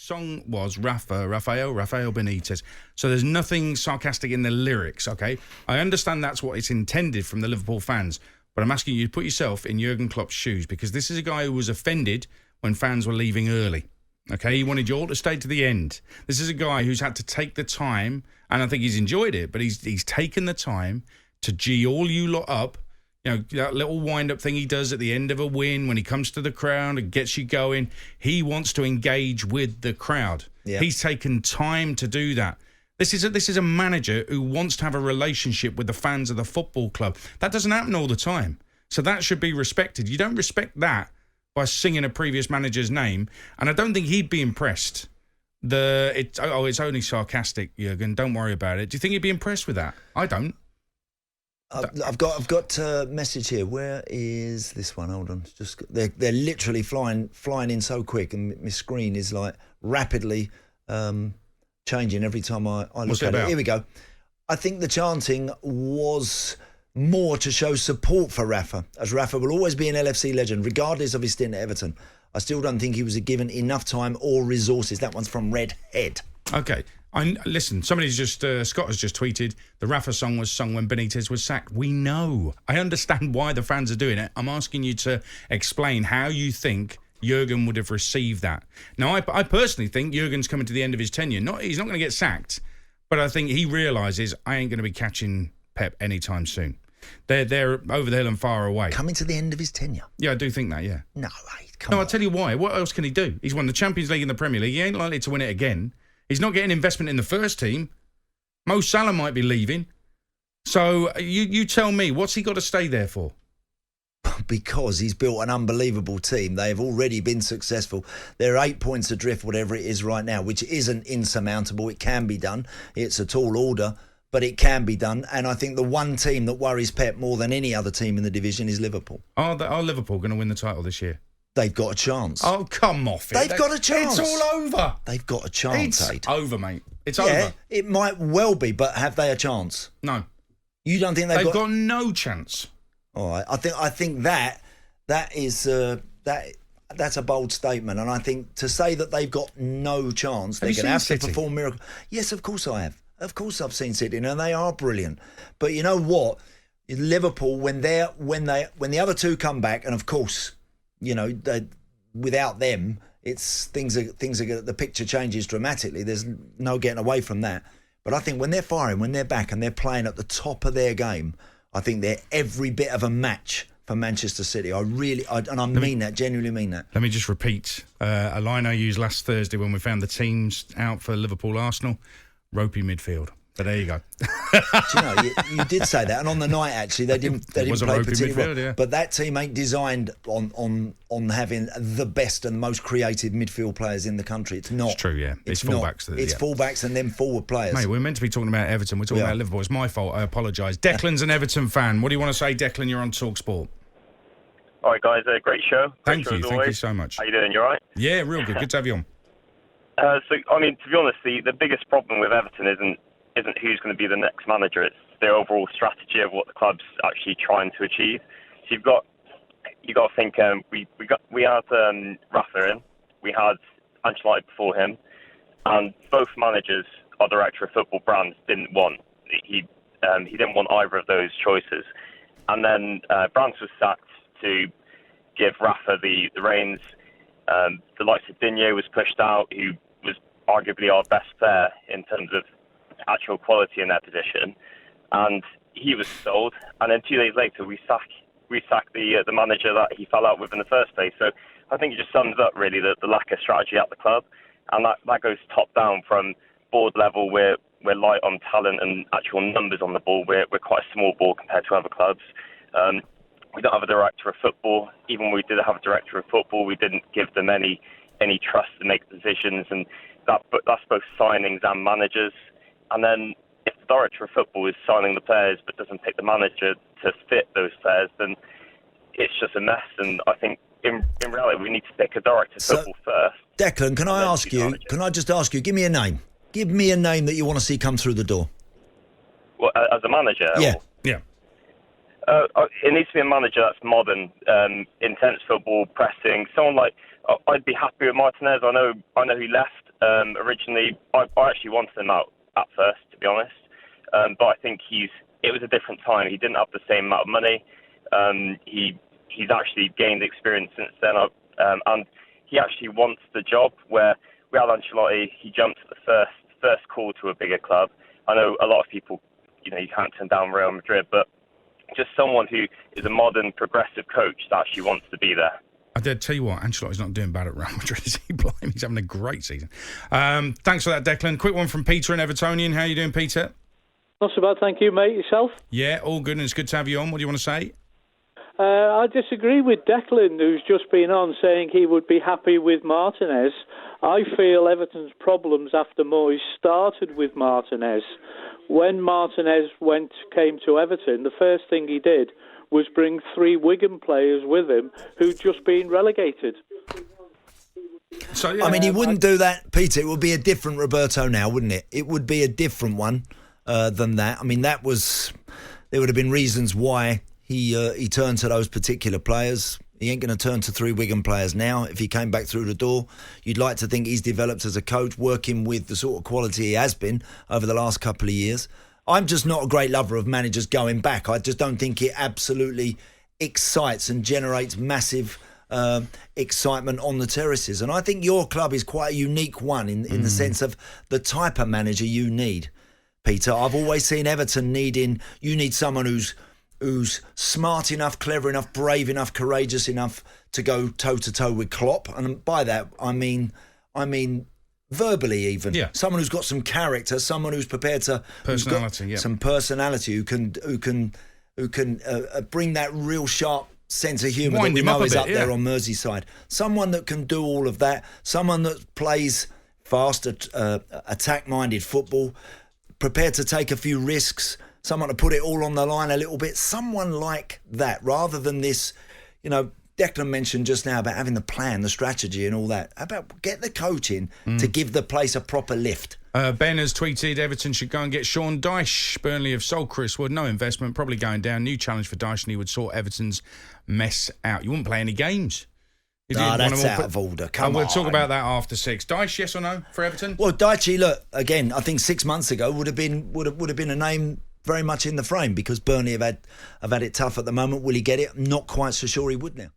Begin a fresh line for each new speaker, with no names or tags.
song was Rafael Benitez. So there's nothing sarcastic in the lyrics, okay? I understand that's what it's intended from the Liverpool fans, but I'm asking you to put yourself in Jurgen Klopp's shoes, because this is a guy who was offended when fans were leaving early, okay? He wanted you all to stay to the end. This is a guy who's had to take the time, and I think he's enjoyed it, but he's taken the time to G all you lot up. You know, that little wind-up thing he does at the end of a win when he comes to the crowd and gets you going. He wants to engage with the crowd. Yeah. He's taken time to do that. This is a manager who wants to have a relationship with the fans of the football club. That doesn't happen all the time. So that should be respected. You don't respect that by singing a previous manager's name. And I don't think he'd be impressed. It's only sarcastic, Jurgen. Don't worry about it. Do you think he'd be impressed with that? I don't.
I've got a message here. Where is this one? Hold on. They're literally flying in so quick, and my screen is like rapidly changing every time I look at it. Here we go. I think the chanting was more to show support for Rafa, as Rafa will always be an LFC legend, regardless of his stint at Everton. I still don't think he was given enough time or resources. That one's from Redhead.
Okay. Listen, Scott has just tweeted, the Rafa song was sung when Benitez was sacked. We know. I understand why the fans are doing it. I'm asking you to explain how you think Jurgen would have received that. Now, I personally think Jurgen's coming to the end of his tenure. He's not going to get sacked, but I think he realises I ain't going to be catching Pep anytime soon. They're over the hill and far away.
Coming to the end of his tenure?
Yeah, I do think that, yeah.
No, mate, come on.
I'll tell you why. What else can he do? He's won the Champions League and the Premier League. He ain't likely to win it again. He's not getting investment in the first team. Mo Salah might be leaving. So you tell me, what's he got to stay there for?
Because he's built an unbelievable team. They have already been successful. They're 8 points adrift, whatever it is right now, which isn't insurmountable. It can be done. It's a tall order, but it can be done. And I think the one team that worries Pep more than any other team in the division is Liverpool.
Are Liverpool going to win the title this year?
They've got a chance.
Oh, come off it.
They've got a chance.
It's all over.
They've got a chance,
It's over, mate. It's over.
It might well be, but have they a chance?
No.
You don't think they've
got no chance.
All right. I think that is that's a bold statement, and I think to say that they've got no chance, they're going to have to perform miracles. Yes, of course I have. Of course I've seen City, and they are brilliant. But you know what? Liverpool, when the other two come back, and of course, you know, without them, the picture changes dramatically. There's no getting away from that. But I think when they're firing, when they're back and they're playing at the top of their game, I think they're every bit of a match for Manchester City. I genuinely mean that.
Let me just repeat a line I used last Thursday when we found the teams out for Liverpool-Arsenal. Ropey midfield. But there you go.
Do you know, you did say that, and on the night actually they didn't play particularly well. Yeah. But that team ain't designed on having the best and most creative midfield players in the country. It's not.
It's true, yeah. It's fullbacks.
It's fullbacks and then forward players.
Mate, we're meant to be talking about Everton. We're talking about Liverpool. It's my fault. I apologise. Declan's an Everton fan. What do you want to say, Declan? You're on talkSPORT.
All right, guys. Great show.
Thank you so much.
How you doing? You all right?
Yeah, real good. Good to have you on.
To be honest, the biggest problem with Everton isn't who's going to be the next manager. It's the overall strategy of what the club's actually trying to achieve. So you got to think. We had Rafa in, we had Ancelotti before him, and both managers, our director of football, Brands, didn't want. He didn't want either of those choices, and then Brands was sacked to give Rafa the reins. The likes of Digne was pushed out, who was arguably our best player in terms of actual quality in their position, and he was sold. And then 2 days later, we sack the manager that he fell out with in the first place. So I think it just sums up really the lack of strategy at the club, and that goes top down from board level. We're light on talent and actual numbers on the ball. We're quite a small ball compared to other clubs. We don't have a director of football. Even when we did have a director of football, we didn't give them any trust to make decisions, and that's both signings and managers. And then if the director of football is signing the players but doesn't pick the manager to fit those players, then it's just a mess. And I think in reality, we need to pick a director of football first.
Declan, can I just ask you, give me a name. Give me a name that you want to see come through the door.
Well, as a manager?
Yeah.
Yeah.
It needs to be a manager that's modern, intense football, pressing. Someone like, I'd be happy with Martinez. I know he left Originally, I actually wanted him out at first, to be honest. But I think it was a different time. He didn't have the same amount of money. He's actually gained experience since then, and he actually wants the job. Where Real Ancelotti, he jumped at the first call to a bigger club. I know a lot of people, you can't turn down Real Madrid, but just someone who is a modern, progressive coach that actually wants to be there.
I did tell you what, Ancelotti's not doing bad at Real Madrid, is he? Blimey, he's having a great season. Thanks for that, Declan. Quick one from Peter in Evertonian. How are you doing, Peter?
Not so bad, thank you, mate. Yourself?
Yeah, all good, and it's good to have you on. What do you want to say?
I disagree with Declan, who's just been on, saying he would be happy with Martinez. I feel Everton's problems after Moyes started with Martinez. When Martinez came to Everton, the first thing he did was bring 3 Wigan players with him who'd just been relegated.
So, yeah,
I mean, he wouldn't do that, Peter. It would be a different Roberto now, wouldn't it? It would be a different one than that. I mean, there would have been reasons why he turned to those particular players. He ain't going to turn to 3 Wigan players now. If he came back through the door, you'd like to think he's developed as a coach, working with the sort of quality he has been over the last couple of years. I'm just not a great lover of managers going back. I just don't think it absolutely excites and generates massive excitement on the terraces. And I think your club is quite a unique one in the sense of the type of manager you need, Peter. I've always seen Everton you need someone who's smart enough, clever enough, brave enough, courageous enough to go toe-to-toe with Klopp. And by that, I mean verbally even.
Yeah.
Someone who's got some character, someone who's prepared to...
Personality,
some personality, who can bring that real sharp sense of humour that we know is up there on Merseyside. Someone that can do all of that. Someone that plays fast, attack-minded football, prepared to take a few risks, someone to put it all on the line a little bit. Someone like that, rather than this, Declan mentioned just now about having the plan, the strategy and all that. How about get the coach in to give the place a proper lift?
Ben has tweeted, Everton should go and get Sean Dyche. Burnley have sold Chris Wood. No investment, probably going down. New challenge for Dyche, and he would sort Everton's mess out. You wouldn't play any games.
No, that's out of order. Come on.
We'll talk about that after 6. Dyche, yes or no for Everton?
Well, Dyche, look, again, I think 6 months ago would have been a name very much in the frame, because Burnley have had it tough at the moment. Will he get it? I'm not quite so sure he would now.